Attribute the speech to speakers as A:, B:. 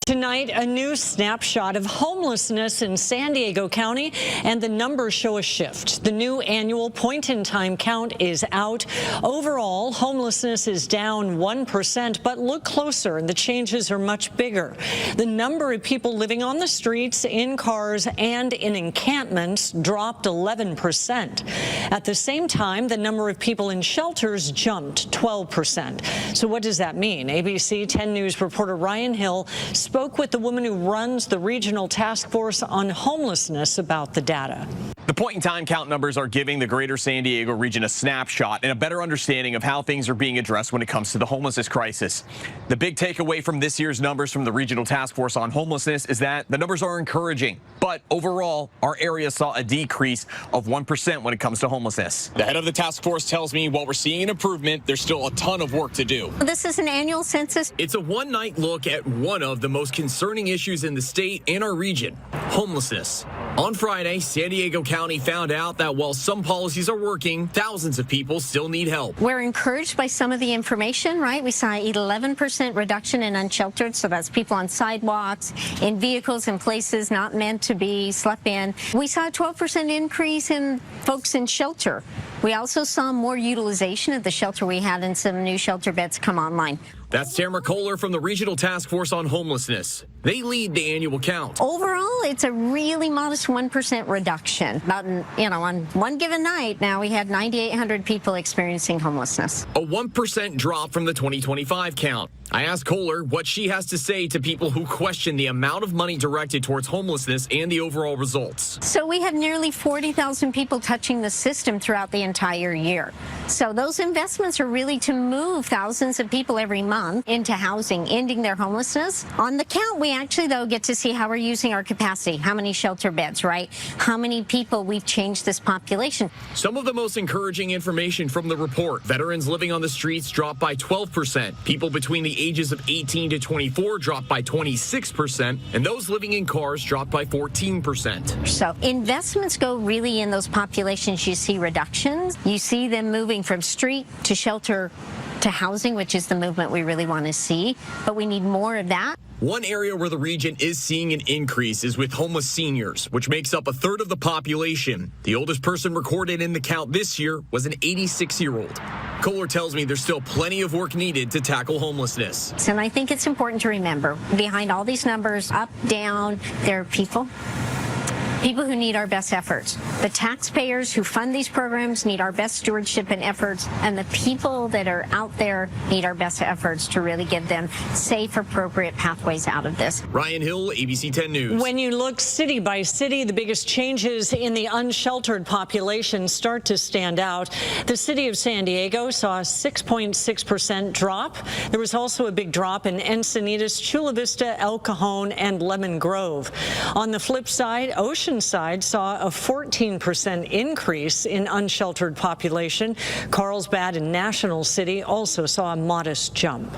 A: Tonight, a new snapshot of homelessness in San Diego County, and the numbers show a shift. The new annual point-in-time count is out. Overall, homelessness is down 1%, but look closer, and the changes are much bigger. The number of people living on the streets, in cars, and in encampments dropped 11%. At the same time, the number of people in shelters jumped 12%. So what does that mean? ABC 10 News reporter Ryan Hill spoke with the woman who runs the regional task force on homelessness about the data.
B: The point-in-time count numbers are giving the greater San Diego region a snapshot and a better understanding of how things are being addressed when it comes to the homelessness crisis. The big takeaway from this year's numbers from the regional task force on homelessness is that the numbers are encouraging, but overall, our area saw a decrease of 1% when it comes to homelessness. The head of the task force tells me while we're seeing an improvement, there's still a ton of work to do.
C: This is an annual census.
B: It's a one-night look at one of the most concerning issues in the state and our region, homelessness. On Friday, San Diego County found out that while some policies are working, thousands of people still need help.
C: We're encouraged by some of the information, right? We saw an 11% reduction in unsheltered, so that's people on sidewalks, in vehicles and places not meant to be slept in. We saw a 12% increase in folks in shelter. We also saw more utilization of the shelter we had, and some new shelter beds come online.
B: That's Tamara Kohler from the Regional Task Force on Homelessness. They lead the annual count.
C: Overall, it's a really modest 1% reduction. About, on one given night, now we had 9,800 people experiencing homelessness.
B: A 1% drop from the 2025 count. I asked Kohler what she has to say to people who question the amount of money directed towards homelessness and the overall results.
C: So we have nearly 40,000 people touching the system throughout the entire year. So those investments are really to move thousands of people every month into housing, ending their homelessness. On the count, we actually, though, get to see how we're using our capacity, how many shelter beds, right? How many people we've changed this population.
B: Some of the most encouraging information from the report: veterans living on the streets dropped by 12%. People between the ages of 18 to 24 dropped by 26%, and those living in cars dropped by 14%.
C: So investments go really in those populations. You see reductions. You see them moving from street to shelter to housing, which is the movement we really want to see, but we need more of that.
B: One area where the region is seeing an increase is with homeless seniors, which makes up a third of the population. The oldest person recorded in the count this year was an 86-year-old. Kohler tells me there's still plenty of work needed to tackle homelessness.
C: And I think it's important to remember, behind all these numbers, up, down, there are people who need our best efforts. The taxpayers who fund these programs need our best stewardship and efforts, and the people that are out there need our best efforts to really give them safe, appropriate pathways out of this.
B: Ryan Hill, ABC 10 News.
A: When you look city by city, the biggest changes in the unsheltered population start to stand out. The city of San Diego saw a 6.6% drop. There was also a big drop in Encinitas, Chula Vista, El Cajon, and Lemon Grove. On the flip side, Oceanside saw a 14% increase in unsheltered population. Carlsbad and National City also saw a modest jump.